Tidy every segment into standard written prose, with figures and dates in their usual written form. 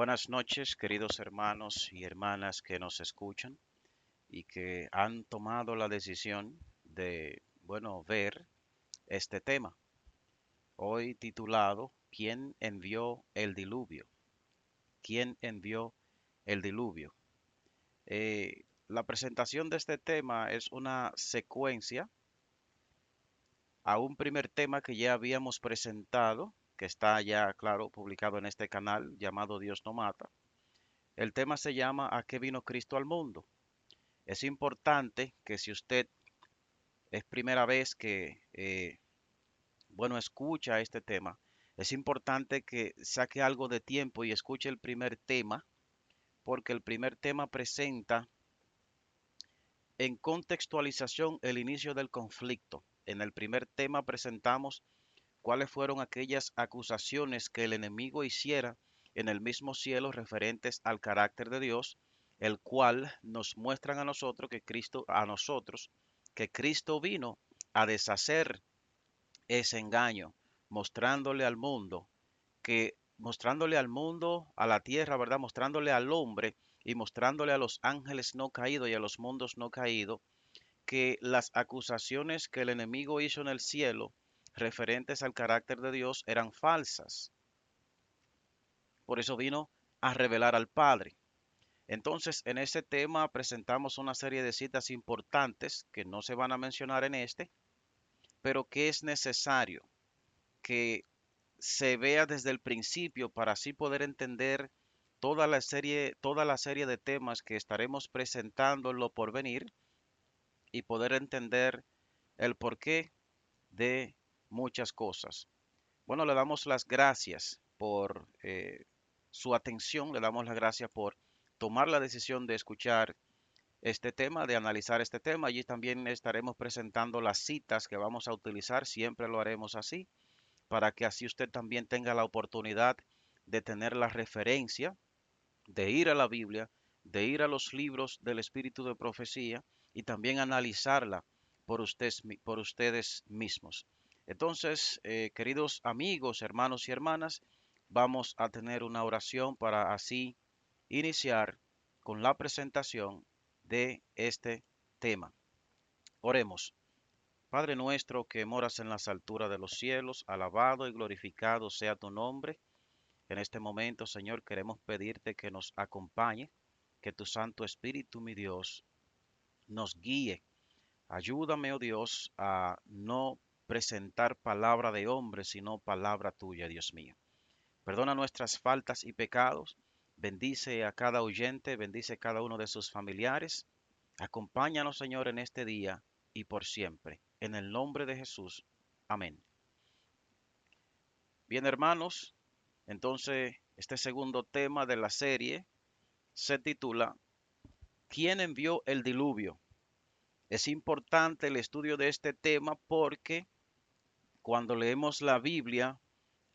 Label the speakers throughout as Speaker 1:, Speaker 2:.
Speaker 1: Buenas noches, queridos hermanos y hermanas que nos escuchan y que han tomado la decisión de, ver este tema, hoy titulado ¿Quién envió el diluvio? ¿Quién envió el diluvio? La presentación de este tema es una secuencia a un primer tema que ya habíamos presentado, que está ya, claro, publicado en este canal llamado Dios no mata. El tema se llama ¿A qué vino Cristo al mundo? Es importante que si usted es primera vez que, escucha este tema, es importante que saque algo de tiempo y escuche el primer tema, porque el primer tema presenta en contextualización el inicio del conflicto. En el primer tema presentamos cuáles fueron aquellas acusaciones que el enemigo hiciera en el mismo cielo referentes al carácter de Dios, el cual nos muestran a nosotros, que Cristo vino a deshacer ese engaño, mostrándole al mundo mostrándole al mundo, a la tierra, ¿verdad? Mostrándole al hombre y mostrándole a los ángeles no caídos y a los mundos no caídos, que las acusaciones que el enemigo hizo en el cielo referentes al carácter de Dios eran falsas. Por eso vino a revelar al Padre. Entonces, en ese tema presentamos una serie de citas importantes que no se van a mencionar en este, pero que es necesario que se vea desde el principio para así poder entender toda la serie de temas que estaremos presentando en lo porvenir y poder entender el porqué de muchas cosas. Bueno, le damos las gracias por su atención, le damos las gracias por tomar la decisión de escuchar este tema, de analizar este tema. Allí también estaremos presentando las citas que vamos a utilizar, siempre lo haremos así, para que así usted también tenga la oportunidad de tener la referencia, de ir a la Biblia, de ir a los libros del Espíritu de Profecía y también analizarla por ustedes mismos. Entonces, queridos amigos, hermanos y hermanas, vamos a tener una oración para así iniciar con la presentación de este tema. Oremos. Padre nuestro que moras en las alturas de los cielos, alabado y glorificado sea tu nombre. En este momento, Señor, queremos pedirte que nos acompañe, que tu Santo Espíritu, mi Dios, nos guíe. Ayúdame, oh Dios, a no presentar palabra de hombre, sino palabra tuya, Dios mío. Perdona nuestras faltas y pecados. Bendice a cada oyente, bendice a cada uno de sus familiares. Acompáñanos, Señor, en este día y por siempre. En el nombre de Jesús. Amén. Bien, hermanos, entonces este segundo tema de la serie se titula ¿Quién envió el diluvio? Es importante el estudio de este tema porque cuando leemos la Biblia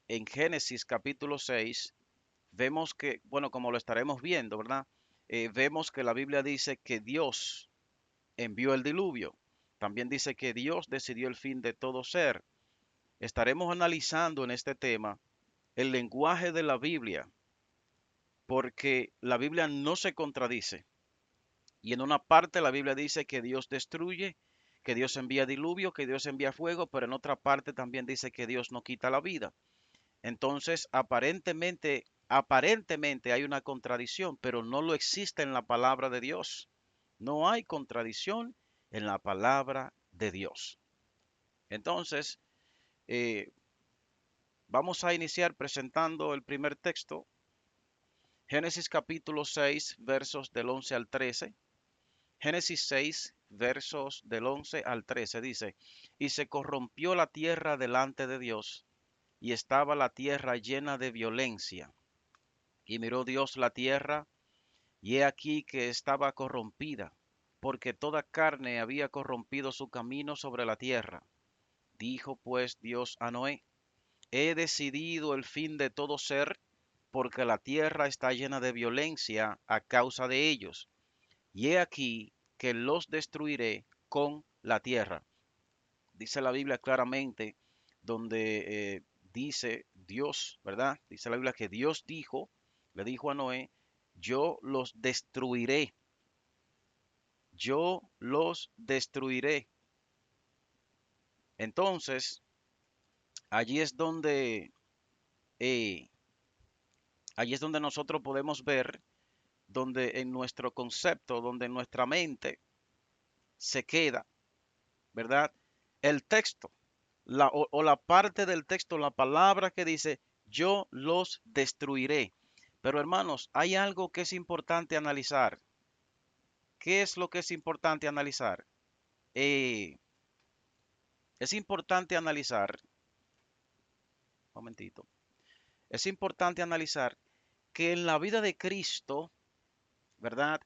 Speaker 1: en Génesis capítulo 6, vemos que, bueno, como lo estaremos viendo, ¿verdad? Vemos que la Biblia dice que Dios envió el diluvio. También dice que Dios decidió el fin de todo ser. Estaremos analizando en este tema el lenguaje de la Biblia, porque la Biblia no se contradice. Y en una parte la Biblia dice que Dios destruye, que Dios envía diluvio, que Dios envía fuego, pero en otra parte también dice que Dios no quita la vida. Entonces, aparentemente hay una contradicción, pero no lo existe en la palabra de Dios. No hay contradicción en la palabra de Dios. Entonces, eh, vamos a iniciar presentando el primer texto, Génesis capítulo 6, versos del 11 al 13. Génesis 6, versos del 11 al 13 dice, y se corrompió la tierra delante de Dios, y estaba la tierra llena de violencia. Y miró Dios la tierra, y he aquí que estaba corrompida, porque toda carne había corrompido su camino sobre la tierra. Dijo pues Dios a Noé, he decidido el fin de todo ser, porque la tierra está llena de violencia a causa de ellos. Y he aquí que los destruiré con la tierra. Dice la Biblia claramente, donde dice Dios, ¿verdad? Dice la Biblia que Dios dijo, Le dijo a Noé, yo los destruiré, yo los destruiré. Entonces, allí es donde, eh, allí es donde nosotros podemos ver, donde en nuestro concepto, donde en nuestra mente se queda, ¿verdad? El texto, o la parte del texto, la palabra que dice, yo los destruiré. Pero hermanos, hay algo que es importante analizar. ¿Qué es lo que es importante analizar? Eh, es importante analizar, un momentito, es importante analizar que en la vida de Cristo, ¿verdad?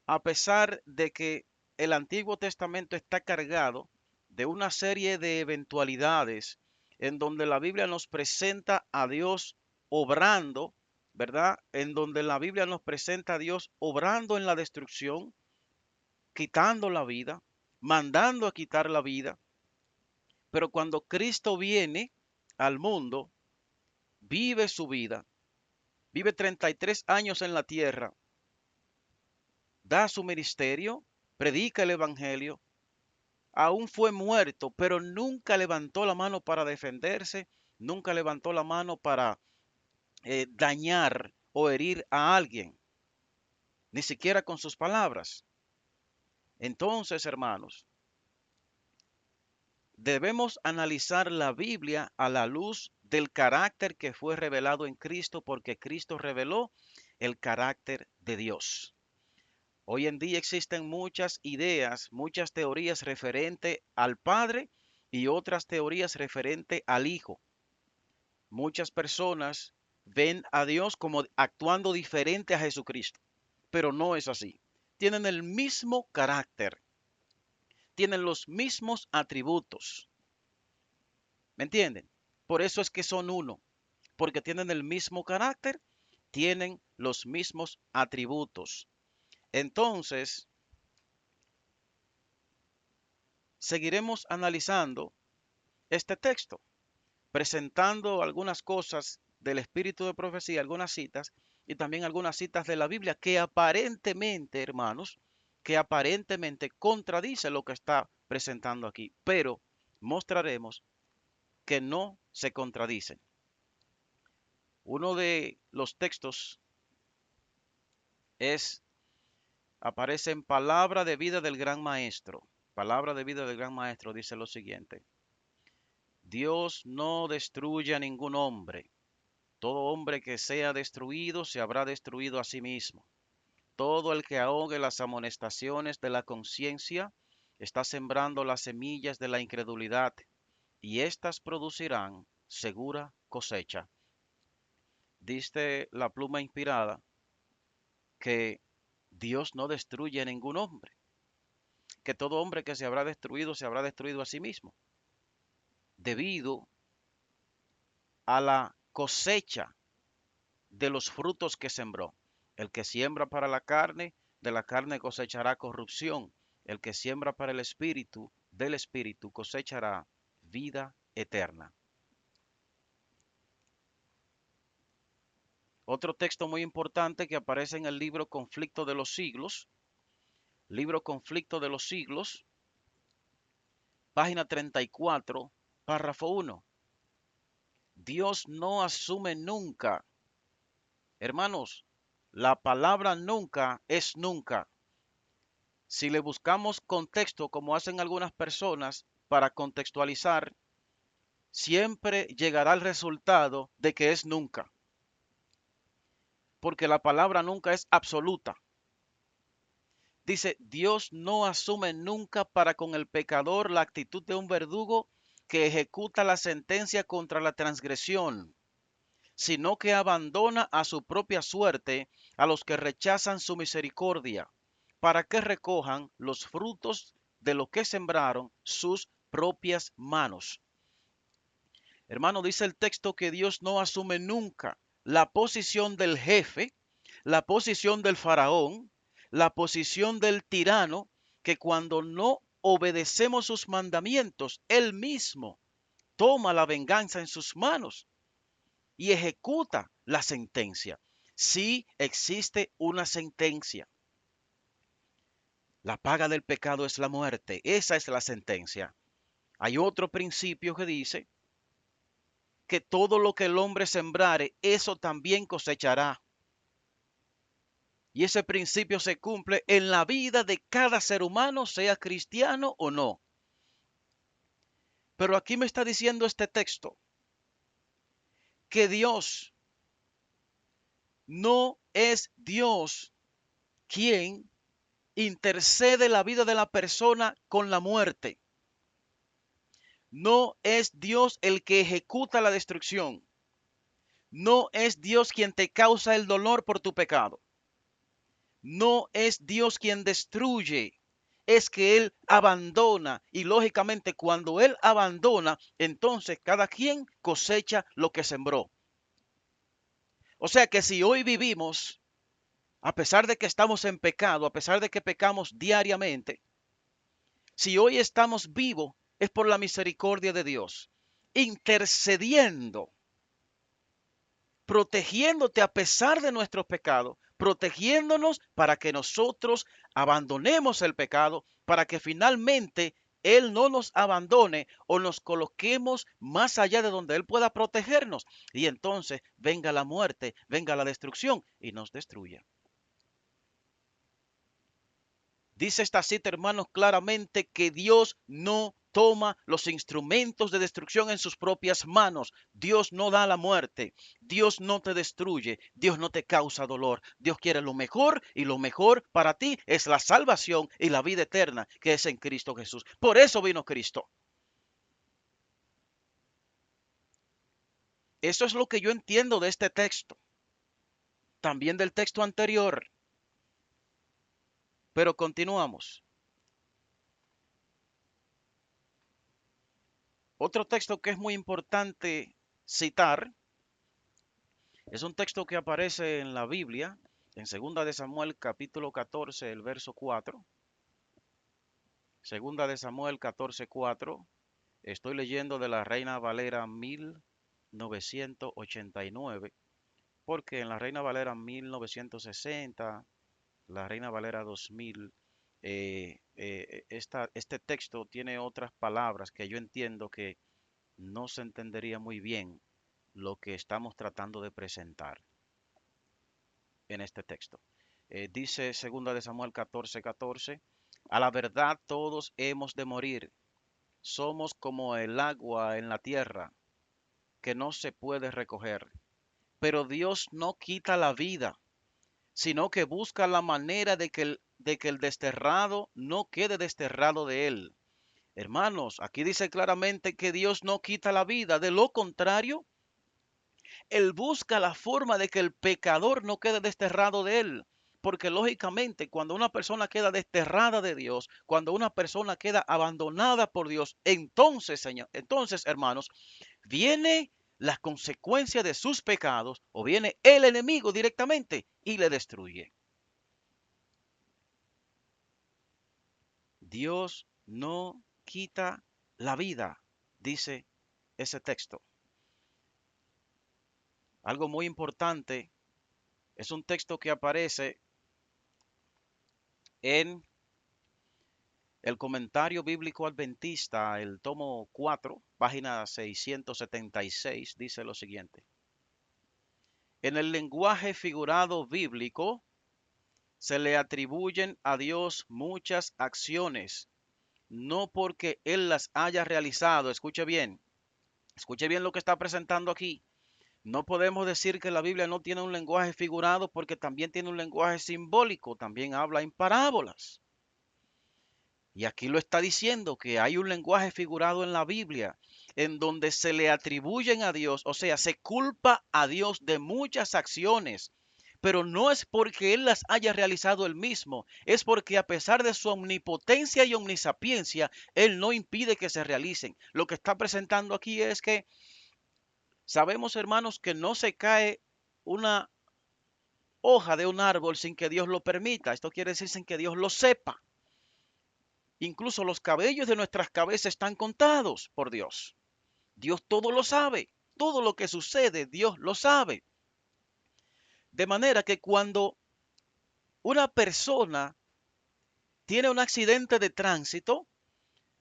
Speaker 1: A pesar de que el Antiguo Testamento está cargado de una serie de eventualidades en donde la Biblia nos presenta a Dios obrando, ¿verdad? En donde la Biblia nos presenta a Dios obrando en la destrucción, quitando la vida, mandando a quitar la vida. Pero cuando Cristo viene al mundo, vive su vida, vive 33 años en la tierra, da su ministerio, predica el Evangelio, aún fue muerto, pero nunca levantó la mano para defenderse, nunca levantó la mano para dañar o herir a alguien, ni siquiera con sus palabras. Entonces, hermanos, debemos analizar la Biblia a la luz del carácter que fue revelado en Cristo, porque Cristo reveló el carácter de Dios. Hoy en día existen muchas ideas, muchas teorías referente al Padre y otras teorías referente al Hijo. Muchas personas ven a Dios como actuando diferente a Jesucristo, pero no es así. Tienen el mismo carácter, tienen los mismos atributos. ¿Me entienden? Por eso es que son uno, porque tienen el mismo carácter, tienen los mismos atributos. Entonces, seguiremos analizando este texto, presentando algunas cosas del espíritu de profecía, algunas citas y también algunas citas de la Biblia que aparentemente, hermanos, que aparentemente contradice lo que está presentando aquí, pero mostraremos que no se contradicen. Uno de los textos aparece en Palabra de Vida del Gran Maestro. Palabra de Vida del Gran Maestro dice lo siguiente: Dios no destruye a ningún hombre. Todo hombre que sea destruido se habrá destruido a sí mismo. Todo el que ahogue las amonestaciones de la conciencia está sembrando las semillas de la incredulidad, y éstas producirán segura cosecha. Dice la pluma inspirada que Dios no destruye a ningún hombre, que todo hombre que se habrá destruido a sí mismo, debido a la cosecha de los frutos que sembró. El que siembra para la carne, de la carne cosechará corrupción. El que siembra para el espíritu, del espíritu cosechará vida eterna. Otro texto muy importante que aparece en el libro Conflicto de los Siglos, libro Conflicto de los Siglos, página 34, párrafo 1. Dios no asume nunca. Hermanos, la palabra nunca es nunca. Si le buscamos contexto, como hacen algunas personas, para contextualizar, siempre llegará al resultado de que es nunca. Porque la palabra nunca es absoluta. Dice, Dios no asume nunca para con el pecador la actitud de un verdugo que ejecuta la sentencia contra la transgresión, sino que abandona a su propia suerte a los que rechazan su misericordia, para que recojan los frutos de lo que sembraron sus propias manos. Hermano, dice el texto que Dios no asume nunca la posición del jefe, la posición del faraón, la posición del tirano, que cuando no obedecemos sus mandamientos, él mismo toma la venganza en sus manos y ejecuta la sentencia. Sí existe una sentencia. La paga del pecado es la muerte. Esa es la sentencia. Hay otro principio que dice que todo lo que el hombre sembrare, eso también cosechará. Y ese principio se cumple en la vida de cada ser humano, sea cristiano o no. Pero aquí me está diciendo este texto que Dios no es Dios quien intercede la vida de la persona con la muerte. No es Dios el que ejecuta la destrucción. No es Dios quien te causa el dolor por tu pecado. No es Dios quien destruye. Es que Él abandona. Y lógicamente cuando Él abandona, entonces cada quien cosecha lo que sembró. O sea que si hoy vivimos, a pesar de que estamos en pecado, a pesar de que pecamos diariamente, si hoy estamos vivos, es por la misericordia de Dios, intercediendo, protegiéndote a pesar de nuestros pecados, protegiéndonos para que nosotros abandonemos el pecado, para que finalmente Él no nos abandone o nos coloquemos más allá de donde Él pueda protegernos. Y entonces venga la muerte, venga la destrucción y nos destruya. Dice esta cita, hermanos, claramente que Dios no toma los instrumentos de destrucción en sus propias manos. Dios no da la muerte. Dios no te destruye. Dios no te causa dolor. Dios quiere lo mejor y lo mejor para ti es la salvación y la vida eterna que es en Cristo Jesús. Por eso vino Cristo. Eso es lo que yo entiendo de este texto. También del texto anterior. Pero continuamos. Otro texto que es muy importante citar es un texto que aparece en la Biblia, en 2 de Samuel capítulo 14, el verso 4. 2 de Samuel 14, 4. Estoy leyendo de la Reina Valera 1989, porque en la Reina Valera 1960, la Reina Valera 2000, este texto tiene otras palabras que yo entiendo que no se entendería muy bien lo que estamos tratando de presentar en este texto. Dice 2 de Samuel 14, 14, a la verdad todos hemos de morir, somos como el agua en la tierra, que no se puede recoger. Pero Dios no quita la vida, sino que busca la manera de que el desterrado no quede desterrado de él. Hermanos, aquí dice claramente que Dios no quita la vida, de lo contrario, Él busca la forma de que el pecador no quede desterrado de él. Porque lógicamente cuando una persona queda desterrada de Dios, cuando una persona queda abandonada por Dios, entonces, Señor, entonces, hermanos, viene las consecuencias de sus pecados o viene el enemigo directamente y le destruye. Dios no quita la vida, dice ese texto. Algo muy importante, es un texto que aparece en el comentario bíblico adventista, el tomo 4, página 676, dice lo siguiente. En el lenguaje figurado bíblico se le atribuyen a Dios muchas acciones, no porque Él las haya realizado. Escuche bien lo que está presentando aquí. No podemos decir que la Biblia no tiene un lenguaje figurado porque también tiene un lenguaje simbólico, también habla en parábolas. Y aquí lo está diciendo que hay un lenguaje figurado en la Biblia en donde se le atribuyen a Dios, o sea, se culpa a Dios de muchas acciones, pero no es porque Él las haya realizado Él mismo, es porque a pesar de su omnipotencia y omnisapiencia, Él no impide que se realicen. Lo que está presentando aquí es que sabemos, hermanos, que no se cae una hoja de un árbol sin que Dios lo permita. Esto quiere decir sin que Dios lo sepa. Incluso los cabellos de nuestras cabezas están contados por Dios. Dios todo lo sabe. Todo lo que sucede, Dios lo sabe. De manera que cuando una persona tiene un accidente de tránsito,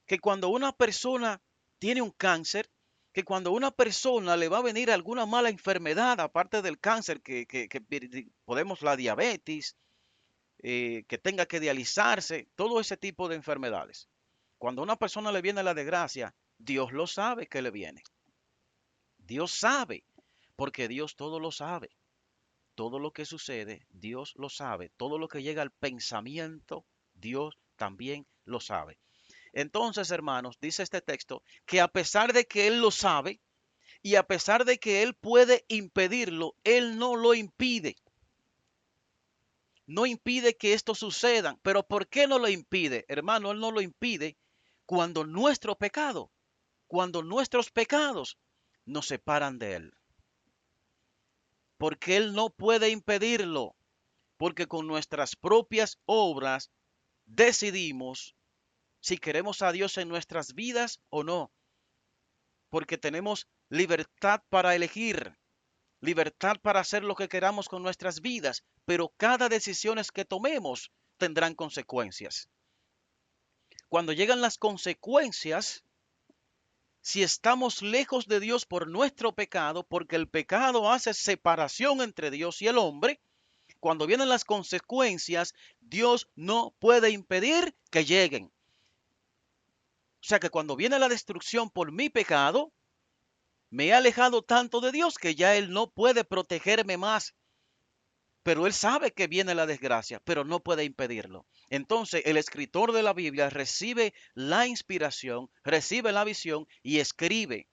Speaker 1: que cuando una persona tiene un cáncer, que cuando una persona le va a venir alguna mala enfermedad, aparte del cáncer, podemos la diabetes, que tenga que dializarse, todo ese tipo de enfermedades. Cuando a una persona le viene la desgracia, Dios lo sabe que le viene. Dios sabe, porque Dios todo lo sabe. Todo lo que sucede, Dios lo sabe. Todo lo que llega al pensamiento, Dios también lo sabe. Entonces, hermanos, dice este texto que a pesar de que Él lo sabe y a pesar de que Él puede impedirlo, Él no lo impide. No impide que esto suceda. Pero ¿por qué no lo impide? Hermano, Él no lo impide cuando cuando nuestros pecados nos separan de Él. Porque Él no puede impedirlo. Porque con nuestras propias obras decidimos si queremos a Dios en nuestras vidas o no. Porque tenemos libertad para elegir, libertad para hacer lo que queramos con nuestras vidas, pero cada decisión que tomemos tendrán consecuencias. Cuando llegan las consecuencias, si estamos lejos de Dios por nuestro pecado, porque el pecado hace separación entre Dios y el hombre, cuando vienen las consecuencias, Dios no puede impedir que lleguen. O sea que cuando viene la destrucción por mi pecado, me he alejado tanto de Dios que ya Él no puede protegerme más. Pero Él sabe que viene la desgracia, pero no puede impedirlo. Entonces el escritor de la Biblia recibe la inspiración, recibe la visión y escribe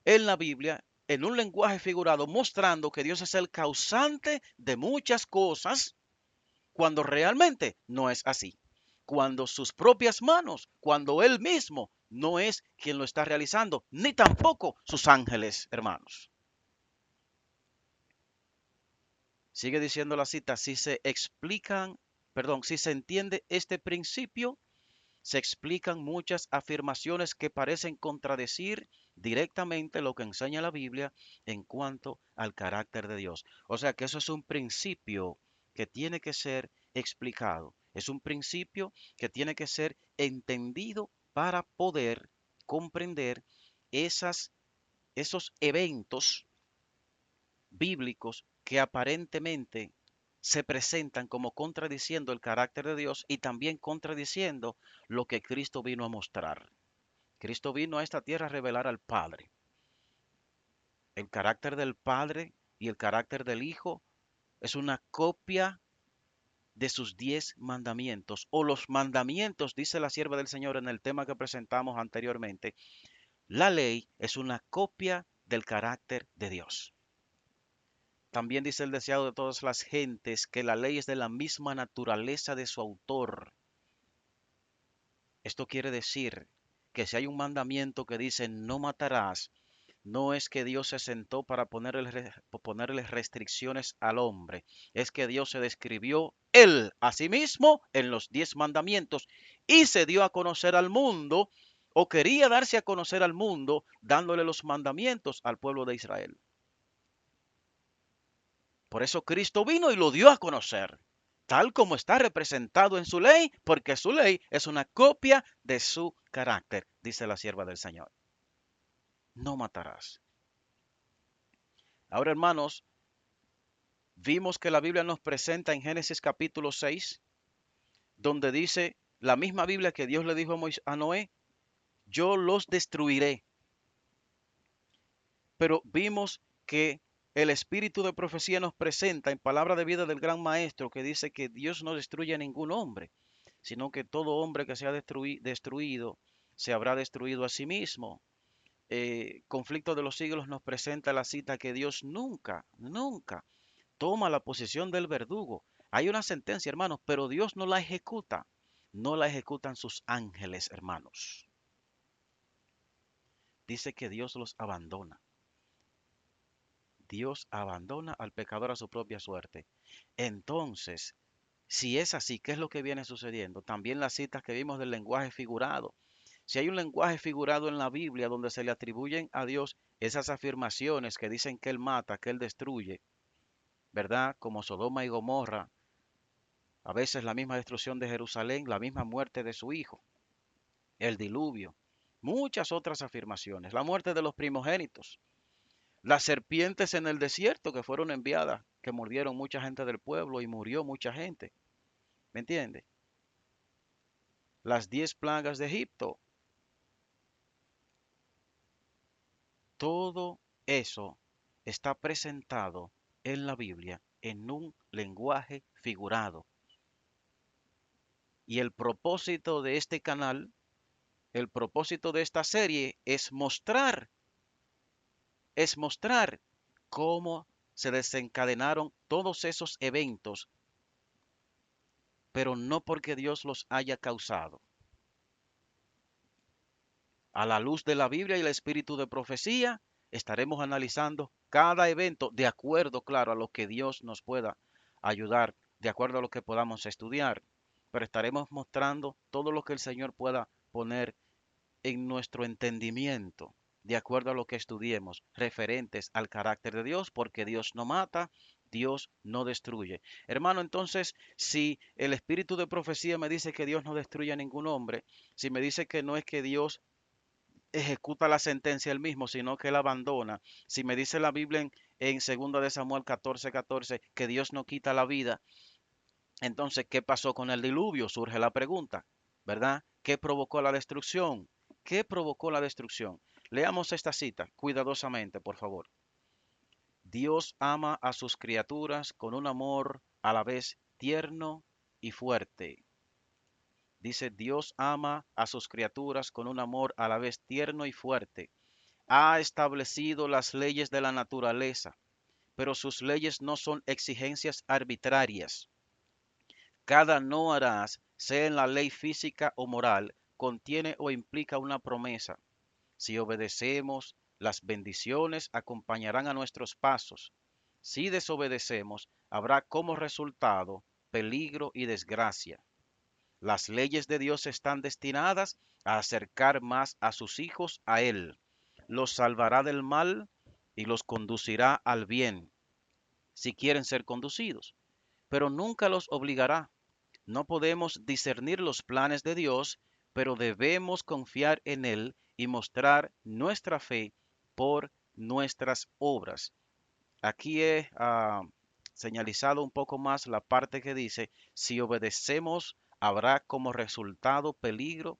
Speaker 1: en la Biblia en un lenguaje figurado, mostrando que Dios es el causante de muchas cosas, cuando realmente no es así. Cuando sus propias manos, cuando Él mismo no es quien lo está realizando, ni tampoco sus ángeles, hermanos. Sigue diciendo la cita, si se entiende este principio, se explican muchas afirmaciones que parecen contradecir directamente lo que enseña la Biblia en cuanto al carácter de Dios. O sea que eso es un principio que tiene que ser explicado. Es un principio que tiene que ser entendido para poder comprender esos eventos bíblicos que aparentemente se presentan como contradiciendo el carácter de Dios y también contradiciendo lo que Cristo vino a mostrar. Cristo vino a esta tierra a revelar al Padre. El carácter del Padre y el carácter del Hijo es una copia de sus 10 mandamientos, o los mandamientos, dice la sierva del Señor en el tema que presentamos anteriormente. La ley es una copia del carácter de Dios. También dice el deseado de todas las gentes que la ley es de la misma naturaleza de su autor. Esto quiere decir que si hay un mandamiento que dice no matarás, no es que Dios se sentó para ponerle restricciones al hombre, es que Dios se describió él a sí mismo en los 10 mandamientos y se dio a conocer al mundo, o quería darse a conocer al mundo, dándole los mandamientos al pueblo de Israel. Por eso Cristo vino y lo dio a conocer, tal como está representado en su ley, porque su ley es una copia de su carácter, dice la sierva del Señor. No matarás. Ahora, hermanos, vimos que la Biblia nos presenta en Génesis capítulo 6, donde dice la misma Biblia que Dios le dijo a Noé, yo los destruiré. Pero vimos que el espíritu de profecía nos presenta en palabra de vida del gran maestro que dice que Dios no destruye a ningún hombre, sino que todo hombre que sea destruido se habrá destruido a sí mismo. Conflicto de los siglos nos presenta la cita que Dios nunca, nunca toma la posición del verdugo. Hay una sentencia, hermanos, pero Dios no la ejecuta. No la ejecutan sus ángeles, hermanos. Dice que Dios los abandona. Dios abandona al pecador a su propia suerte. Entonces, si es así, ¿qué es lo que viene sucediendo? También las citas que vimos del lenguaje figurado. Si hay un lenguaje figurado en la Biblia donde se le atribuyen a Dios esas afirmaciones que dicen que Él mata, que Él destruye, ¿verdad? Como Sodoma y Gomorra, a veces la misma destrucción de Jerusalén, la misma muerte de su hijo, el diluvio, muchas otras afirmaciones, la muerte de los primogénitos, las serpientes en el desierto que fueron enviadas, que mordieron mucha gente del pueblo y murió mucha gente, ¿me entiende? Las 10 plagas de Egipto, todo eso está presentado en la Biblia en un lenguaje figurado. Y el propósito de este canal, el propósito de esta serie es mostrar cómo se desencadenaron todos esos eventos, pero no porque Dios los haya causado. A la luz de la Biblia y el espíritu de profecía, estaremos analizando cada evento de acuerdo, claro, a lo que Dios nos pueda ayudar, de acuerdo a lo que podamos estudiar. Pero estaremos mostrando todo lo que el Señor pueda poner en nuestro entendimiento, de acuerdo a lo que estudiemos, referentes al carácter de Dios, porque Dios no mata, Dios no destruye. Hermano, entonces, si el espíritu de profecía me dice que Dios no destruye a ningún hombre, si me dice que no es que Dios ejecuta la sentencia él mismo, sino que él abandona, si me dice la Biblia en 2 de Samuel 14:14 que Dios no quita la vida, entonces, ¿qué pasó con el diluvio? Surge la pregunta, ¿verdad? ¿Qué provocó la destrucción? ¿Qué provocó la destrucción? Leamos esta cita cuidadosamente, por favor. Dios ama a sus criaturas con un amor a la vez tierno y fuerte. Dice, Dios ama a sus criaturas con un amor a la vez tierno y fuerte. Ha establecido las leyes de la naturaleza, pero sus leyes no son exigencias arbitrarias. Cada no harás, sea en la ley física o moral, contiene o implica una promesa. Si obedecemos, las bendiciones acompañarán a nuestros pasos. Si desobedecemos, habrá como resultado peligro y desgracia. Las leyes de Dios están destinadas a acercar más a sus hijos a Él. Los salvará del mal y los conducirá al bien, si quieren ser conducidos, pero nunca los obligará. No podemos discernir los planes de Dios, pero debemos confiar en Él y mostrar nuestra fe por nuestras obras. Aquí he señalizado un poco más la parte que dice, si obedecemos, habrá como resultado peligro,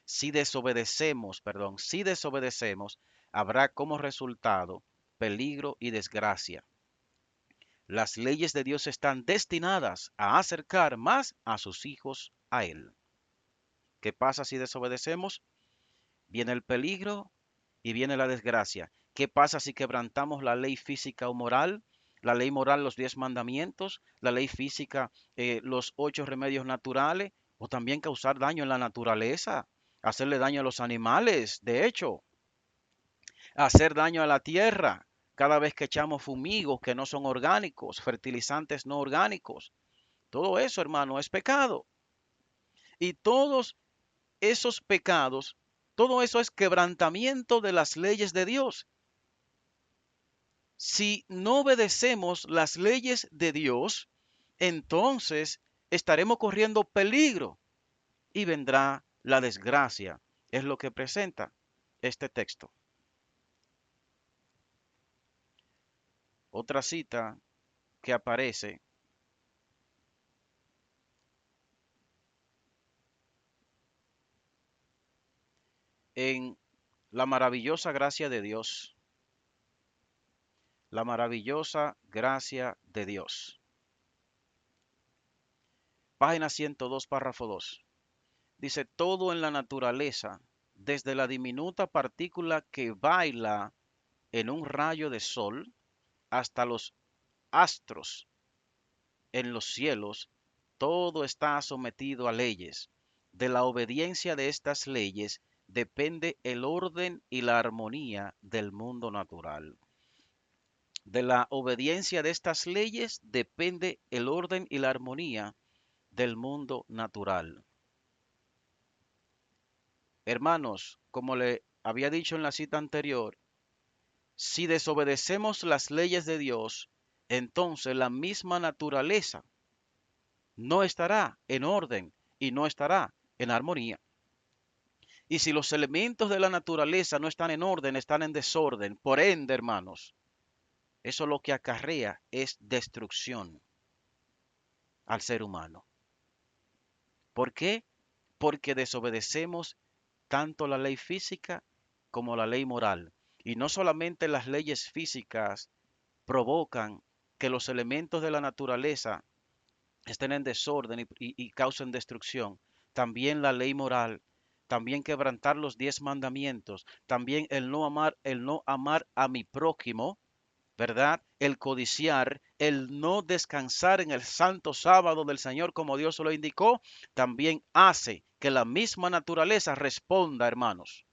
Speaker 1: si desobedecemos, habrá como resultado peligro y desgracia. Las leyes de Dios están destinadas a acercar más a sus hijos a Él. ¿Qué pasa si desobedecemos? Viene el peligro y viene la desgracia. ¿Qué pasa si quebrantamos la ley física o moral? La ley moral, los 10 mandamientos, la ley física, los 8 remedios naturales, o también causar daño en la naturaleza, hacerle daño a los animales, de hecho, hacer daño a la tierra cada vez que echamos fumigos que no son orgánicos, fertilizantes no orgánicos. Todo eso, hermano, es pecado. Y todos esos pecados, todo eso es quebrantamiento de las leyes de Dios. Si no obedecemos las leyes de Dios, entonces estaremos corriendo peligro y vendrá la desgracia. Es lo que presenta este texto. Otra cita que aparece en la maravillosa gracia de Dios. La maravillosa gracia de Dios. Página 102, párrafo 2. Dice, todo en la naturaleza, desde la diminuta partícula que baila en un rayo de sol hasta los astros en los cielos, todo está sometido a leyes. De la obediencia de estas leyes depende el orden y la armonía del mundo natural. De la obediencia de estas leyes depende el orden y la armonía del mundo natural. Hermanos, como le había dicho en la cita anterior, si desobedecemos las leyes de Dios, entonces la misma naturaleza no estará en orden y no estará en armonía. Y si los elementos de la naturaleza no están en orden, están en desorden, por ende, hermanos, eso lo que acarrea es destrucción al ser humano. ¿Por qué? Porque desobedecemos tanto la ley física como la ley moral. Y no solamente las leyes físicas provocan que los elementos de la naturaleza estén en desorden y causen destrucción, también la ley moral, también quebrantar los 10 mandamientos, también el no amar a mi prójimo, ¿verdad? El codiciar, el no descansar en el santo sábado del Señor como Dios lo indicó, también hace que la misma naturaleza responda, hermanos,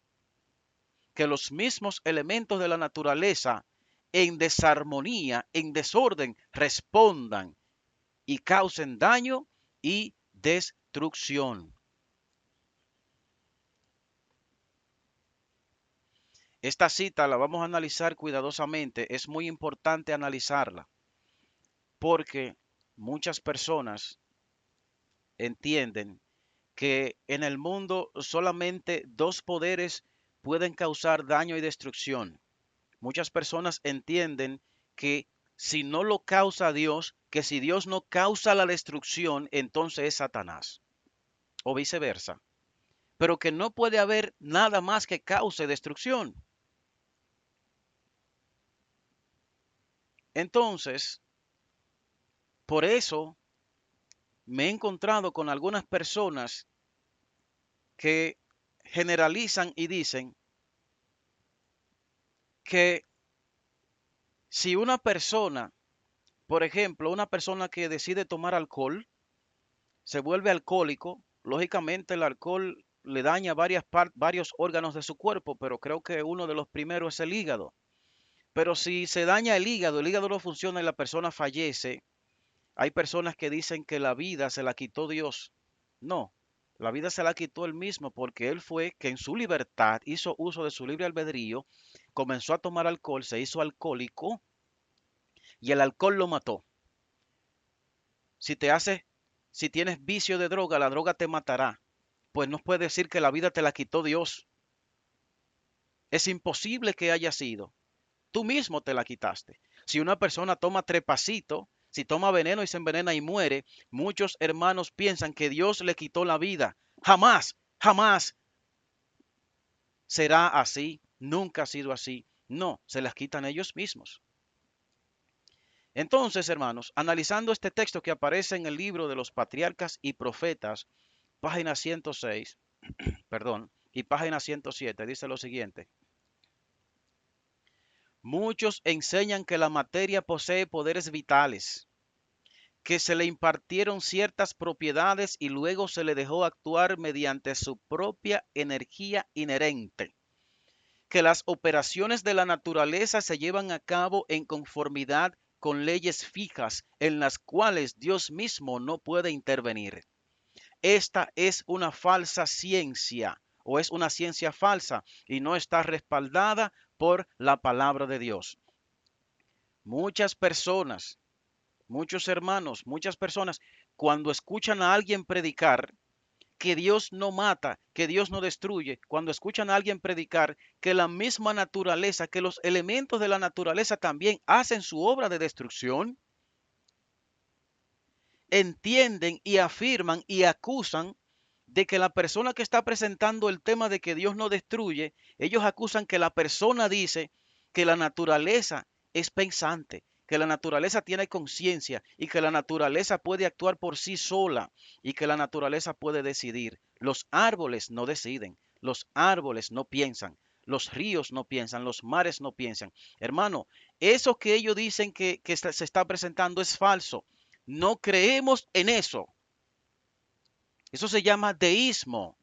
Speaker 1: que los mismos elementos de la naturaleza en desarmonía, en desorden, respondan y causen daño y destrucción. Esta cita la vamos a analizar cuidadosamente. Es muy importante analizarla porque muchas personas entienden que en el mundo solamente dos poderes pueden causar daño y destrucción. Muchas personas entienden que si no lo causa Dios, que si Dios no causa la destrucción, entonces es Satanás, o viceversa. Pero que no puede haber nada más que cause destrucción. Entonces, por eso me he encontrado con algunas personas que generalizan y dicen que si una persona, por ejemplo, una persona que decide tomar alcohol, se vuelve alcohólico, lógicamente el alcohol le daña varios órganos de su cuerpo, pero creo que uno de los primeros es el hígado. Pero si se daña el hígado no funciona y la persona fallece, hay personas que dicen que la vida se la quitó Dios. No, la vida se la quitó él mismo porque él fue que en su libertad hizo uso de su libre albedrío, comenzó a tomar alcohol, se hizo alcohólico y el alcohol lo mató. Si te haces, si tienes vicio de droga, la droga te matará. Pues no puedes decir que la vida te la quitó Dios. Es imposible que haya sido. Tú mismo te la quitaste. Si una persona toma trepacito, si toma veneno y se envenena y muere, muchos hermanos piensan que Dios le quitó la vida. Jamás, jamás será así. Nunca ha sido así. No, se las quitan ellos mismos. Entonces, hermanos, analizando este texto que aparece en el libro de los patriarcas y profetas, página 106, perdón, y página 107, dice lo siguiente. Muchos enseñan que la materia posee poderes vitales, que se le impartieron ciertas propiedades y luego se le dejó actuar mediante su propia energía inherente, que las operaciones de la naturaleza se llevan a cabo en conformidad con leyes fijas en las cuales Dios mismo no puede intervenir. Esta es una falsa ciencia o es una ciencia falsa y no está respaldada por la palabra de Dios. Muchas personas, muchos hermanos, muchas personas, cuando escuchan a alguien predicar que Dios no mata, que Dios no destruye, cuando escuchan a alguien predicar que la misma naturaleza, que los elementos de la naturaleza también hacen su obra de destrucción, entienden y afirman y acusan de que la persona que está presentando el tema de que Dios no destruye, ellos acusan que la persona dice que la naturaleza es pensante, que la naturaleza tiene conciencia y que la naturaleza puede actuar por sí sola y que la naturaleza puede decidir. Los árboles no deciden, los árboles no piensan, los ríos no piensan, los mares no piensan. Hermano, eso que ellos dicen que se está presentando es falso. No creemos en eso. Eso se llama deísmo.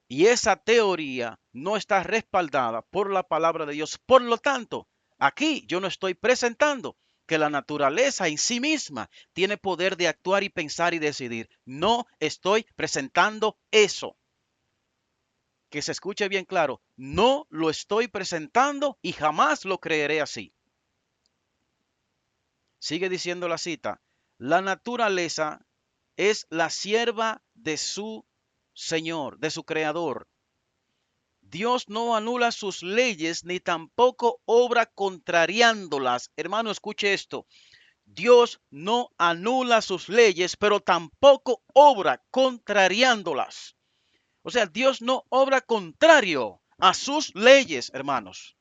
Speaker 1: Y esa teoría no está respaldada por la palabra de Dios. Por lo tanto, aquí yo no estoy presentando que la naturaleza en sí misma tiene poder de actuar y pensar y decidir. No estoy presentando eso. Que se escuche bien claro. No lo estoy presentando y jamás lo creeré así. Sigue diciendo la cita, la naturaleza es la sierva de su Señor, de su Creador. Dios no anula sus leyes ni tampoco obra contrariándolas. Hermano, escuche esto. Dios no anula sus leyes, pero tampoco obra contrariándolas. O sea, Dios no obra contrario a sus leyes, hermanos.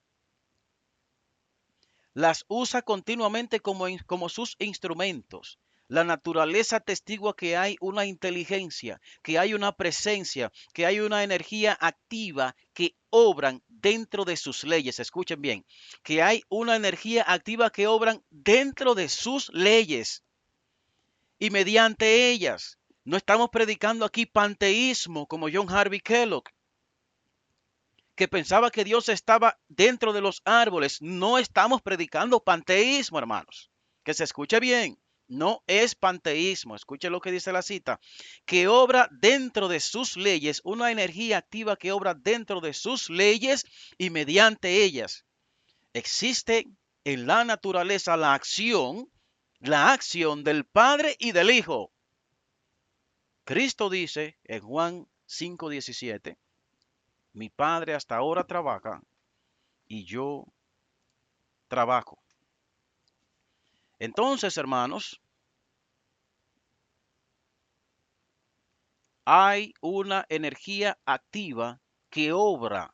Speaker 1: Las usa continuamente como sus instrumentos. La naturaleza atestigua que hay una inteligencia, que hay una presencia, que hay una energía activa que obran dentro de sus leyes. Escuchen bien, que hay una energía activa que obran dentro de sus leyes y mediante ellas. No estamos predicando aquí panteísmo como John Harvey Kellogg, que pensaba que Dios estaba dentro de los árboles. No estamos predicando panteísmo, hermanos. Que se escuche bien. No es panteísmo. Escuche lo que dice la cita. Que obra dentro de sus leyes, una energía activa que obra dentro de sus leyes y mediante ellas. Existe en la naturaleza la acción del Padre y del Hijo. Cristo dice en Juan 5:17, mi Padre hasta ahora trabaja y yo trabajo. Entonces, hermanos, hay una energía activa que obra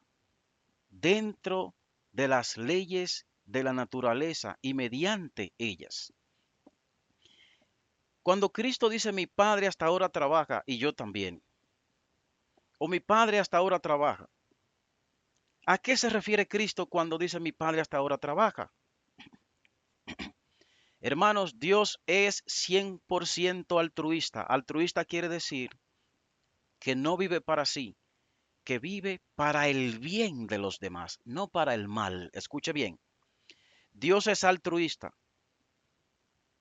Speaker 1: dentro de las leyes de la naturaleza y mediante ellas. Cuando Cristo dice mi Padre hasta ahora trabaja y yo también, o mi Padre hasta ahora trabaja, ¿a qué se refiere Cristo cuando dice mi Padre hasta ahora trabaja? Hermanos, Dios es 100% altruista. Altruista quiere decir que no vive para sí, que vive para el bien de los demás, no para el mal. Escuche bien, Dios es altruista.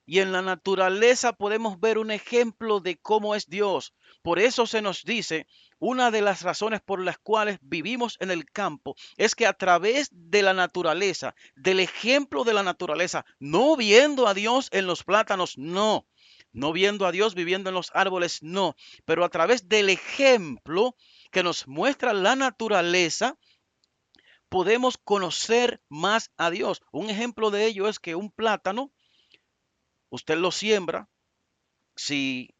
Speaker 1: Y en la naturaleza podemos ver un ejemplo de cómo es Dios. Por eso se nos dice, una de las razones por las cuales vivimos en el campo es que a través de la naturaleza, del ejemplo de la naturaleza, no viendo a Dios en los plátanos, no. No viendo a Dios viviendo en los árboles, no. Pero a través del ejemplo que nos muestra la naturaleza, podemos conocer más a Dios. Un ejemplo de ello es que un plátano, usted lo siembra. Si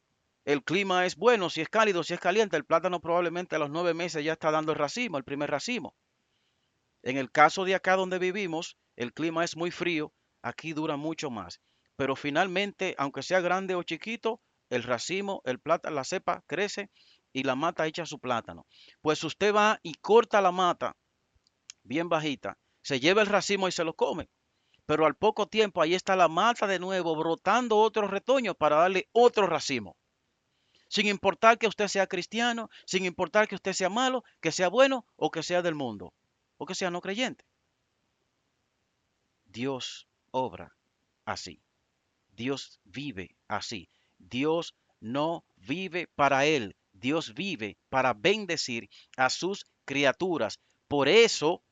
Speaker 1: el clima es bueno, si es cálido, si es caliente, el plátano probablemente a los 9 meses ya está dando el racimo, el primer racimo. En el caso de acá donde vivimos, el clima es muy frío, aquí dura mucho más. Pero finalmente, aunque sea grande o chiquito, el racimo, el plátano, la cepa crece y la mata echa su plátano. Pues usted va y corta la mata bien bajita, se lleva el racimo y se lo come. Pero al poco tiempo ahí está la mata de nuevo brotando otro retoño para darle otro racimo. Sin importar que usted sea cristiano, sin importar que usted sea malo, que sea bueno o que sea del mundo, o que sea no creyente. Dios obra así. Dios vive así. Dios no vive para él. Dios vive para bendecir a sus criaturas. Por eso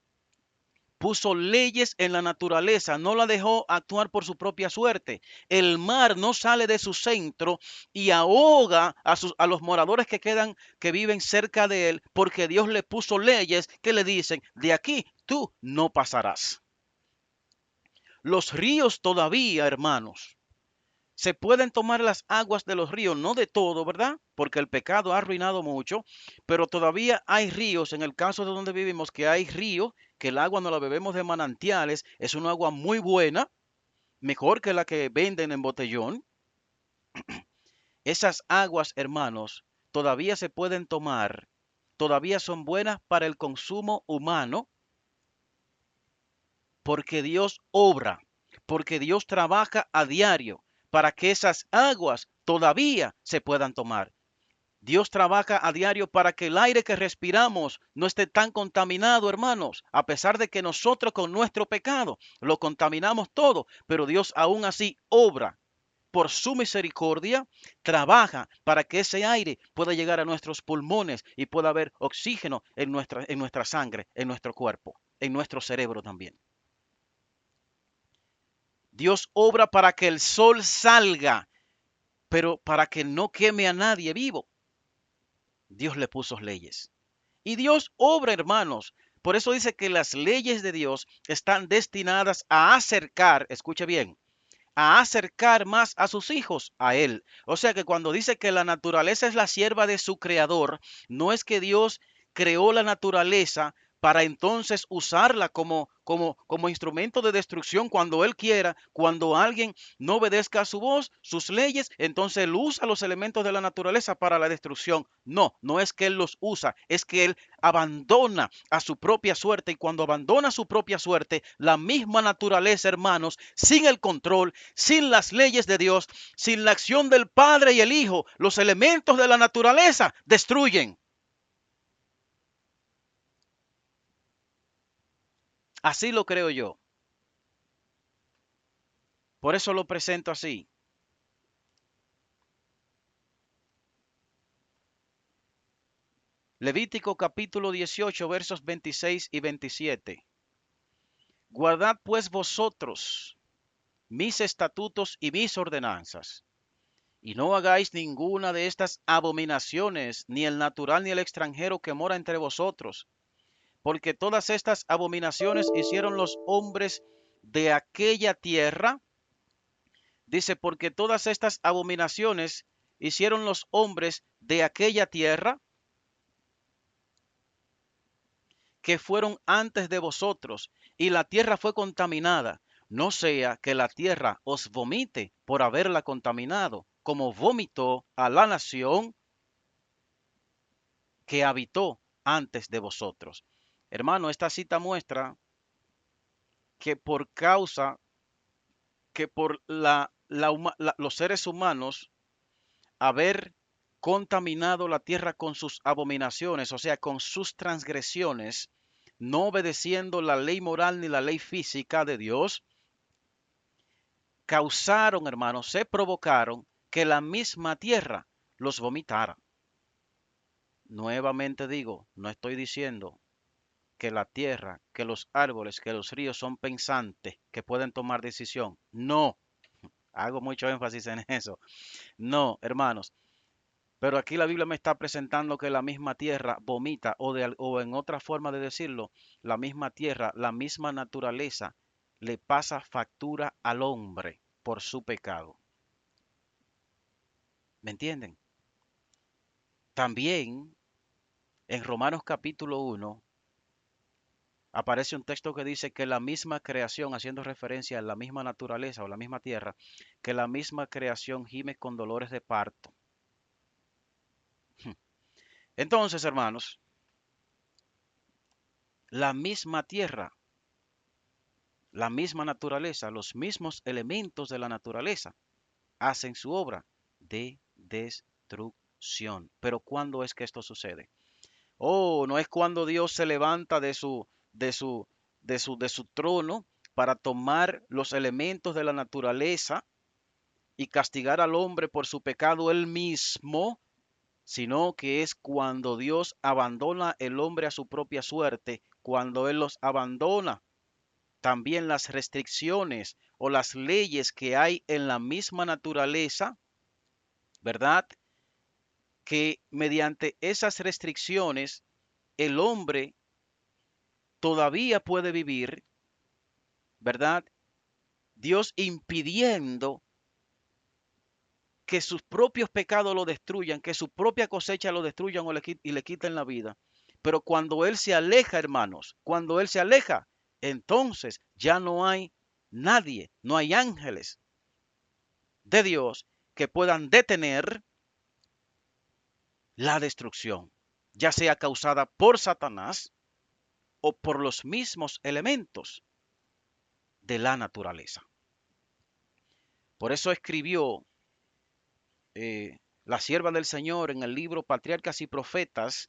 Speaker 1: puso leyes en la naturaleza, no la dejó actuar por su propia suerte. El mar no sale de su centro y ahoga a los moradores que viven cerca de él, porque Dios le puso leyes que le dicen, de aquí tú no pasarás. Los ríos todavía, hermanos, se pueden tomar las aguas de los ríos, no de todo, ¿verdad? Porque el pecado ha arruinado mucho, pero todavía hay ríos, en el caso de donde vivimos, que hay ríos, que el agua no la bebemos de manantiales, es una agua muy buena, mejor que la que venden en botellón. Esas aguas, hermanos, todavía se pueden tomar, todavía son buenas para el consumo humano, porque Dios obra, porque Dios trabaja a diario para que esas aguas todavía se puedan tomar. Dios trabaja a diario para que el aire que respiramos no esté tan contaminado, hermanos, a pesar de que nosotros con nuestro pecado lo contaminamos todo, pero Dios aún así obra por su misericordia, trabaja para que ese aire pueda llegar a nuestros pulmones y pueda haber oxígeno en nuestra sangre, en nuestro cuerpo, en nuestro cerebro también. Dios obra para que el sol salga, pero para que no queme a nadie vivo. Dios le puso leyes. Y Dios obra, hermanos. Por eso dice que las leyes de Dios están destinadas a acercar, escuche bien, a acercar más a sus hijos a Él. O sea que cuando dice que la naturaleza es la sierva de su creador, no es que Dios creó la naturaleza para entonces usarla como instrumento de destrucción cuando Él quiera, cuando alguien no obedezca a su voz, sus leyes, entonces Él usa los elementos de la naturaleza para la destrucción. No, no es que Él los usa, es que Él abandona a su propia suerte y cuando abandona su propia suerte, la misma naturaleza, hermanos, sin el control, sin las leyes de Dios, sin la acción del Padre y el Hijo, los elementos de la naturaleza destruyen. Así lo creo yo. Por eso lo presento así. Levítico capítulo 18, versos 26 y 27. Guardad pues vosotros mis estatutos y mis ordenanzas, y no hagáis ninguna de estas abominaciones, ni el natural ni el extranjero que mora entre vosotros, porque todas estas abominaciones hicieron los hombres de aquella tierra. Dice, porque todas estas abominaciones hicieron los hombres de aquella tierra que fueron antes de vosotros, y la tierra fue contaminada. No sea que la tierra os vomite por haberla contaminado, como vomitó a la nación que habitó antes de vosotros. Hermano, esta cita muestra que por causa, que por los seres humanos haber contaminado la tierra con sus abominaciones, o sea, con sus transgresiones, no obedeciendo la ley moral ni la ley física de Dios, causaron, hermanos, se provocaron que la misma tierra los vomitara. Nuevamente digo, no estoy diciendo que la tierra, que los árboles, que los ríos son pensantes, que pueden tomar decisión. No, hago mucho énfasis en eso. No, hermanos. Pero aquí la Biblia me está presentando que la misma tierra vomita, o en otra forma de decirlo, la misma tierra, la misma naturaleza, le pasa factura al hombre por su pecado. ¿Me entienden? También en Romanos capítulo 1 aparece un texto que dice que la misma creación, haciendo referencia a la misma naturaleza o la misma tierra, que la misma creación gime con dolores de parto. Entonces, hermanos, la misma tierra, la misma naturaleza, los mismos elementos de la naturaleza hacen su obra de destrucción. Pero ¿cuándo es que esto sucede? Oh, no es cuando Dios se levanta de su, de su trono para tomar los elementos de la naturaleza y castigar al hombre por su pecado él mismo, sino que es cuando Dios abandona el hombre a su propia suerte, cuando Él los abandona. También las restricciones o las leyes que hay en la misma naturaleza, ¿verdad? Que mediante esas restricciones el hombre todavía puede vivir, ¿verdad? Dios impidiendo que sus propios pecados lo destruyan, que su propia cosecha lo destruyan y le quiten la vida. Pero cuando Él se aleja, hermanos, cuando Él se aleja, entonces ya no hay nadie, no hay ángeles de Dios que puedan detener la destrucción, ya sea causada por Satanás o por los mismos elementos de la naturaleza. Por eso escribió la sierva del Señor en el libro Patriarcas y Profetas,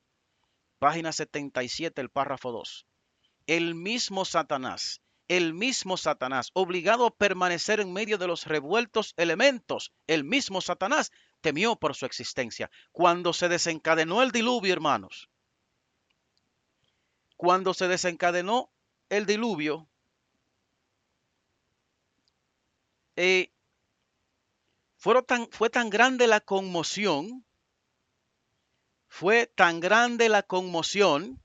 Speaker 1: página 77, el párrafo 2. El mismo Satanás, obligado a permanecer en medio de los revueltos elementos, el mismo Satanás temió por su existencia. Cuando se desencadenó el diluvio, hermanos, cuando se desencadenó el diluvio, eh, fue tan grande la conmoción, fue tan grande la conmoción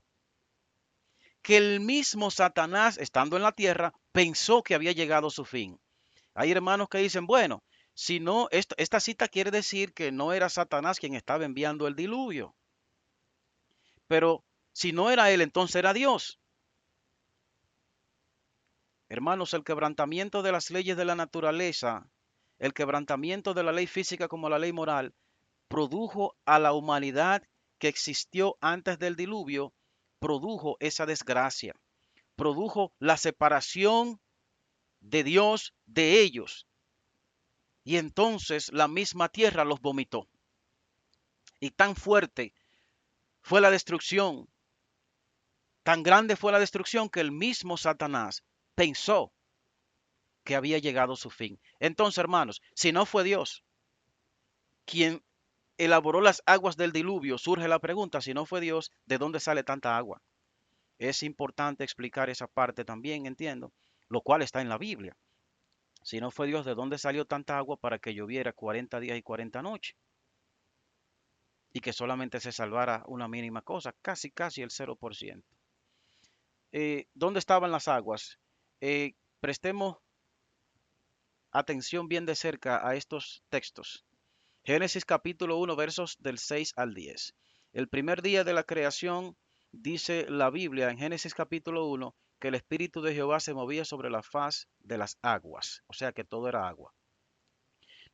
Speaker 1: que el mismo Satanás, estando en la tierra, pensó que había llegado su fin. Hay hermanos que dicen, bueno, si no, esta cita quiere decir que no era Satanás quien estaba enviando el diluvio, pero si no era él, entonces era Dios. Hermanos, el quebrantamiento de las leyes de la naturaleza, el quebrantamiento de la ley física como la ley moral, produjo a la humanidad que existió antes del diluvio, produjo esa desgracia, produjo la separación de Dios de ellos. Y entonces la misma tierra los vomitó. Y tan fuerte fue la destrucción, tan grande fue la destrucción que el mismo Satanás pensó que había llegado su fin. Entonces, hermanos, si no fue Dios quien elaboró las aguas del diluvio, surge la pregunta, si no fue Dios, ¿de dónde sale tanta agua? Es importante explicar esa parte también, entiendo, lo cual está en la Biblia. Si no fue Dios, ¿de dónde salió tanta agua para que lloviera 40 días y 40 noches? Y que solamente se salvara una mínima cosa, casi el 0%. ¿Dónde estaban las aguas? Prestemos atención bien de cerca a estos textos. Génesis capítulo 1, versos del 6 al 10. El primer día de la creación, dice la Biblia en Génesis capítulo 1, que el Espíritu de Jehová se movía sobre la faz de las aguas, o sea que todo era agua.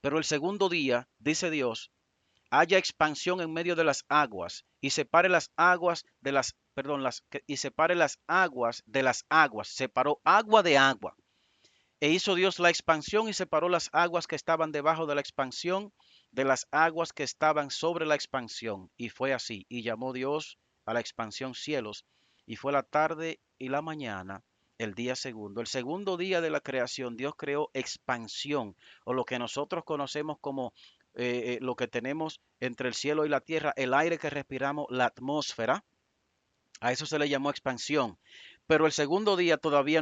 Speaker 1: Pero el segundo día, dice Dios, haya expansión en medio de las aguas y separe las aguas de las, perdón, y separe las aguas de las aguas, separó agua de agua. E hizo Dios la expansión y separó las aguas que estaban debajo de la expansión de las aguas que estaban sobre la expansión. Y fue así. Y llamó Dios a la expansión cielos. Y fue la tarde y la mañana, el día segundo. El segundo día de la creación, Dios creó expansión, o lo que nosotros conocemos como lo que tenemos entre el cielo y la tierra, el aire que respiramos, la atmósfera. A eso se le llamó expansión. Pero el segundo día todavía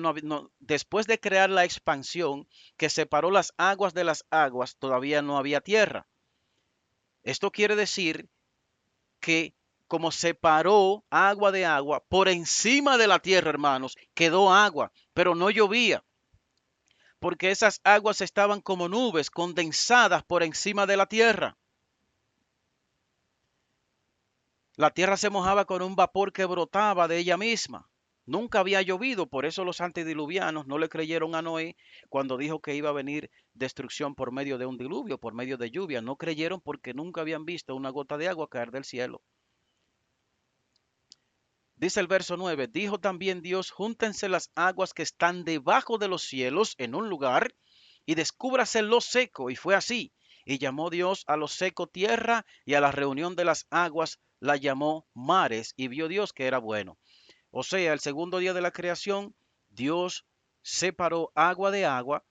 Speaker 1: después de crear la expansión que separó las aguas de las aguas, todavía no había tierra. Esto quiere decir que como separó agua de agua, por encima de la tierra, hermanos, quedó agua, pero no llovía, porque esas aguas estaban como nubes condensadas por encima de la tierra. La tierra se mojaba con un vapor que brotaba de ella misma. Nunca había llovido, por eso los antediluvianos no le creyeron a Noé cuando dijo que iba a venir destrucción por medio de un diluvio, por medio de lluvia. No creyeron porque nunca habían visto una gota de agua caer del cielo. Dice el verso 9, dijo también Dios, júntense las aguas que están debajo de los cielos en un lugar y descúbrase lo seco. Y fue así. Y llamó Dios a lo seco tierra y a la reunión de las aguas la llamó mares. Y vio Dios que era bueno. O sea, el segundo día de la creación, Dios separó agua de agua,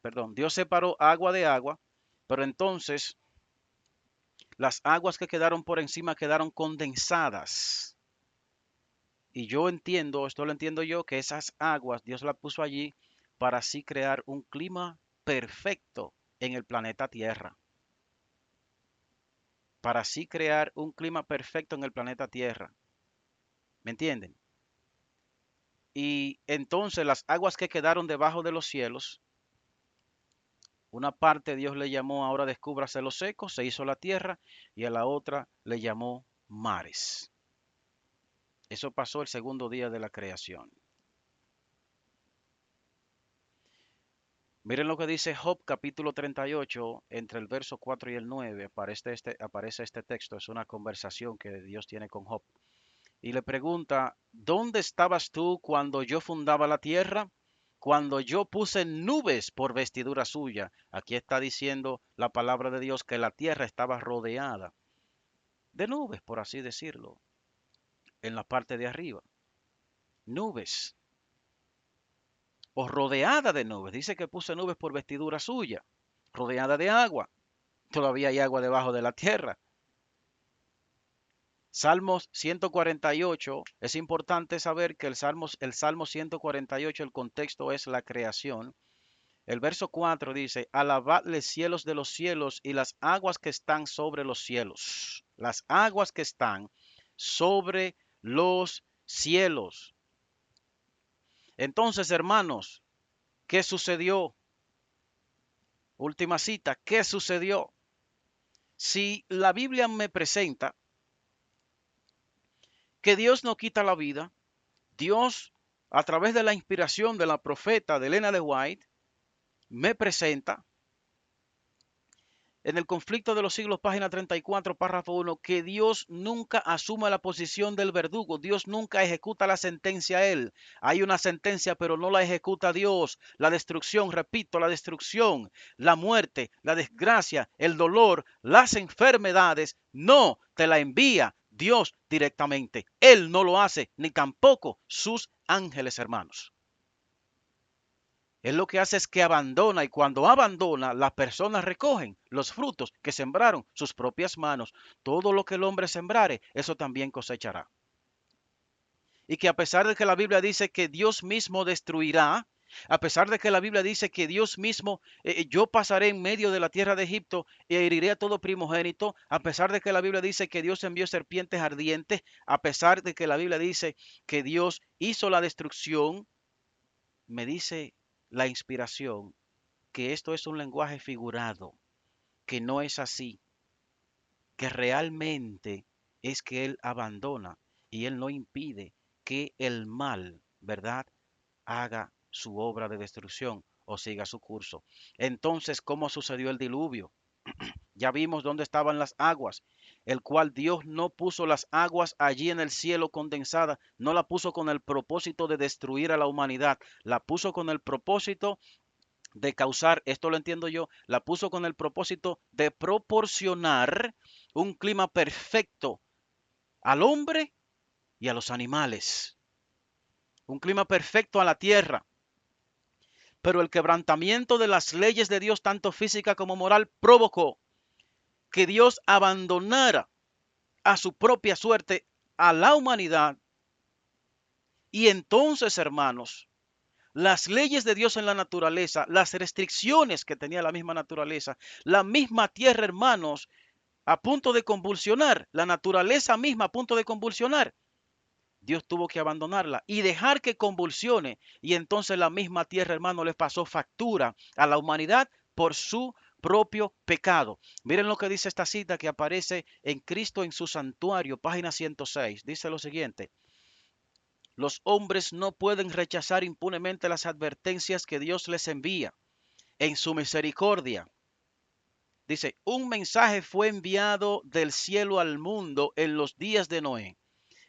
Speaker 1: perdón, Dios separó agua de agua, pero entonces las aguas que quedaron por encima quedaron condensadas. Y yo entiendo, esto lo entiendo yo, que esas aguas Dios las puso allí para así crear un clima perfecto en el planeta Tierra. Para así crear un clima perfecto en el planeta Tierra. ¿Me entienden? Y entonces las aguas que quedaron debajo de los cielos, una parte Dios le llamó, ahora descúbrase lo seco, se hizo la tierra, y a la otra le llamó mares. Eso pasó el segundo día de la creación. Miren lo que dice Job capítulo 38, entre el verso 4 y el 9, aparece este texto, es una conversación que Dios tiene con Job. Y le pregunta, ¿dónde estabas tú cuando yo fundaba la tierra? Cuando yo puse nubes por vestidura suya. Aquí está diciendo la palabra de Dios que la tierra estaba rodeada de nubes, por así decirlo, en la parte de arriba. Nubes, o rodeada de nubes. Dice que puse nubes por vestidura suya, rodeada de agua. Todavía hay agua debajo de la tierra. Salmos 148, es importante saber que el Salmo 148, el contexto es la creación. El verso 4 dice, alabadle cielos de los cielos y las aguas que están sobre los cielos. Las aguas que están sobre los cielos. Entonces, hermanos, ¿qué sucedió? Última cita, ¿qué sucedió? Si la Biblia me presenta que Dios no quita la vida, Dios, a través de la inspiración de la profeta de Elena de White, me presenta en el conflicto de los siglos, página 34, párrafo 1, que Dios nunca asume la posición del verdugo. Dios nunca ejecuta la sentencia a él. Hay una sentencia, pero no la ejecuta Dios. La destrucción, repito, la destrucción, la muerte, la desgracia, el dolor, las enfermedades, no te la envía Dios directamente. Él no lo hace, ni tampoco sus ángeles, hermanos. Él lo que hace es que abandona, y cuando abandona, las personas recogen los frutos que sembraron sus propias manos. Todo lo que el hombre sembrare, eso también cosechará. Y que a pesar de que la Biblia dice que Dios mismo destruirá, a pesar de que la Biblia dice que Dios mismo, yo pasaré en medio de la tierra de Egipto y heriré a todo primogénito, a pesar de que la Biblia dice que Dios envió serpientes ardientes, a pesar de que la Biblia dice que Dios hizo la destrucción, me dice la inspiración que esto es un lenguaje figurado, que no es así, que realmente es que Él abandona y Él no impide que el mal, ¿verdad?, haga su obra de destrucción o siga su curso. Entonces, ¿cómo sucedió el diluvio? Ya vimos dónde estaban las aguas, el cual Dios no puso las aguas allí en el cielo condensada, no la puso con el propósito de destruir a la humanidad, la puso con el propósito de causar, esto lo entiendo yo, la puso con el propósito de proporcionar un clima perfecto al hombre y a los animales, un clima perfecto a la tierra. Pero el quebrantamiento de las leyes de Dios, tanto física como moral, provocó que Dios abandonara a su propia suerte a la humanidad. Y entonces, hermanos, las leyes de Dios en la naturaleza, las restricciones que tenía la misma naturaleza, la misma tierra, hermanos, a punto de convulsionar, la naturaleza misma a punto de convulsionar, Dios tuvo que abandonarla y dejar que convulsione. Y entonces la misma tierra, hermano, le pasó factura a la humanidad por su propio pecado. Miren lo que dice esta cita que aparece en Cristo en su santuario, página 106. Dice lo siguiente: los hombres no pueden rechazar impunemente las advertencias que Dios les envía en su misericordia. Dice, un mensaje fue enviado del cielo al mundo en los días de Noé,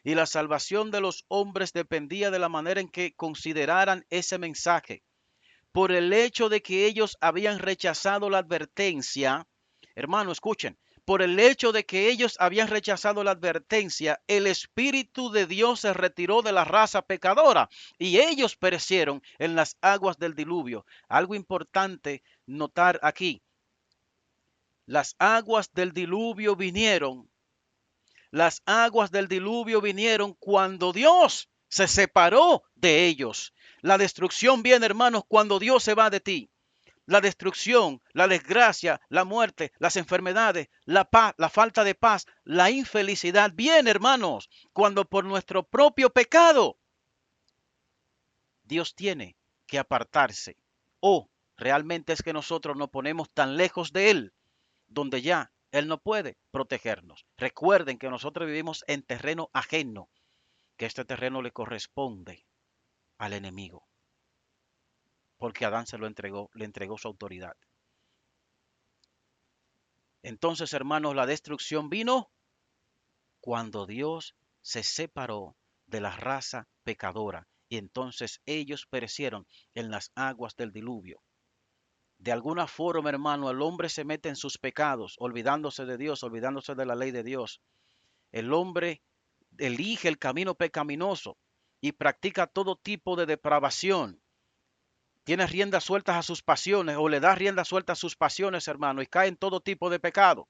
Speaker 1: y la salvación de los hombres dependía de la manera en que consideraran ese mensaje. Por el hecho de que ellos habían rechazado la advertencia, hermano, escuchen, por el hecho de que ellos habían rechazado la advertencia, el Espíritu de Dios se retiró de la raza pecadora y ellos perecieron en las aguas del diluvio. Algo importante notar aquí. Las aguas del diluvio vinieron. Las aguas del diluvio vinieron cuando Dios se separó de ellos. La destrucción viene, hermanos, cuando Dios se va de ti. La destrucción, la desgracia, la muerte, las enfermedades, la paz, la falta de paz, la infelicidad viene, hermanos, cuando por nuestro propio pecado Dios tiene que apartarse. O realmente es que nosotros nos ponemos tan lejos de Él donde ya Él no puede protegernos. Recuerden que nosotros vivimos en terreno ajeno, que este terreno le corresponde al enemigo, porque Adán se lo entregó, le entregó su autoridad. Entonces, hermanos, la destrucción vino cuando Dios se separó de la raza pecadora, y entonces ellos perecieron en las aguas del diluvio. De alguna forma, hermano, el hombre se mete en sus pecados, olvidándose de Dios, olvidándose de la ley de Dios. El hombre elige el camino pecaminoso y practica todo tipo de depravación. Tiene riendas sueltas a sus pasiones o le da riendas sueltas a sus pasiones, hermano, y cae en todo tipo de pecado.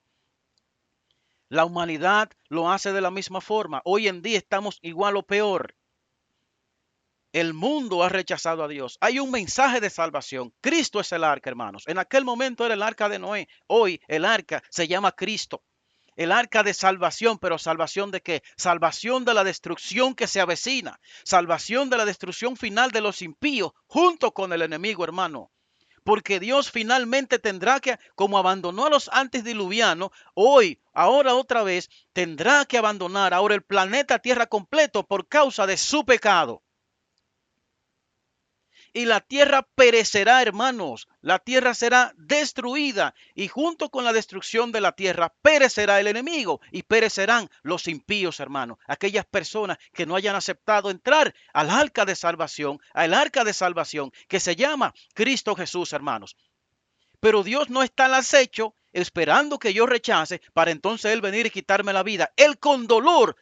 Speaker 1: La humanidad lo hace de la misma forma. Hoy en día estamos igual o peor. El mundo ha rechazado a Dios. Hay un mensaje de salvación. Cristo es el arca, hermanos. En aquel momento era el arca de Noé. Hoy el arca se llama Cristo. El arca de salvación, pero ¿salvación de qué? Salvación de la destrucción que se avecina. Salvación de la destrucción final de los impíos junto con el enemigo, hermano. Porque Dios finalmente tendrá que, como abandonó a los antediluvianos, hoy, ahora otra vez, tendrá que abandonar ahora el planeta Tierra completo por causa de su pecado. Y la tierra perecerá, hermanos. La tierra será destruida y junto con la destrucción de la tierra perecerá el enemigo y perecerán los impíos, hermanos. Aquellas personas que no hayan aceptado entrar al arca de salvación, al arca de salvación que se llama Cristo Jesús, hermanos. Pero Dios no está al acecho esperando que yo rechace para entonces Él venir y quitarme la vida. Él con dolor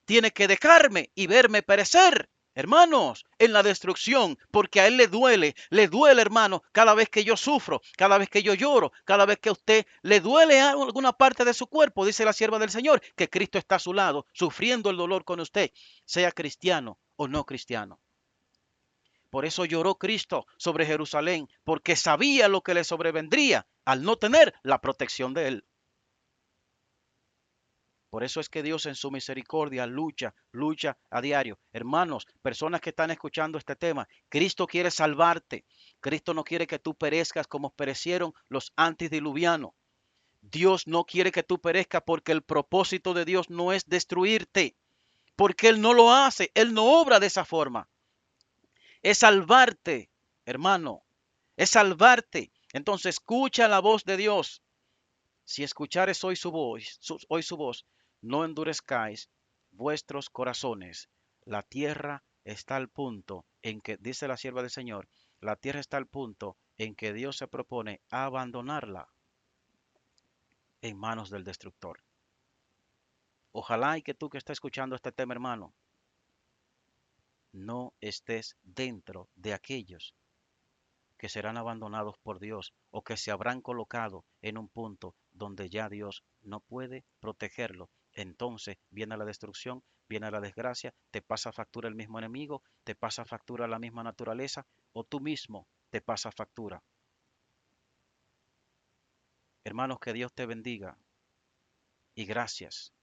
Speaker 1: tiene que dejarme y verme perecer, hermanos, en la destrucción, porque a Él le duele, hermano, cada vez que yo sufro, cada vez que yo lloro, cada vez que a usted le duele alguna parte de su cuerpo, dice la sierva del Señor, que Cristo está a su lado, sufriendo el dolor con usted, sea cristiano o no cristiano. Por eso lloró Cristo sobre Jerusalén, porque sabía lo que le sobrevendría al no tener la protección de Él. Por eso es que Dios en su misericordia lucha a diario. Hermanos, personas que están escuchando este tema, Cristo quiere salvarte. Cristo no quiere que tú perezcas como perecieron los antediluvianos. Dios no quiere que tú perezcas porque el propósito de Dios no es destruirte, porque Él no lo hace, Él no obra de esa forma. Es salvarte, hermano, es salvarte. Entonces escucha la voz de Dios. Si escuchares hoy su voz, no endurezcáis vuestros corazones. La tierra está al punto en que, dice la sierva del Señor, la tierra está al punto en que Dios se propone abandonarla en manos del destructor. Ojalá y que tú que estás escuchando este tema, hermano, no estés dentro de aquellos que serán abandonados por Dios o que se habrán colocado en un punto donde ya Dios no puede protegerlo. Entonces viene la destrucción, viene la desgracia, te pasa factura el mismo enemigo, te pasa factura la misma naturaleza o tú mismo te pasa factura. Hermanos, que Dios te bendiga y gracias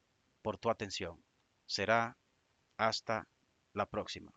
Speaker 1: por tu atención. Será hasta la próxima.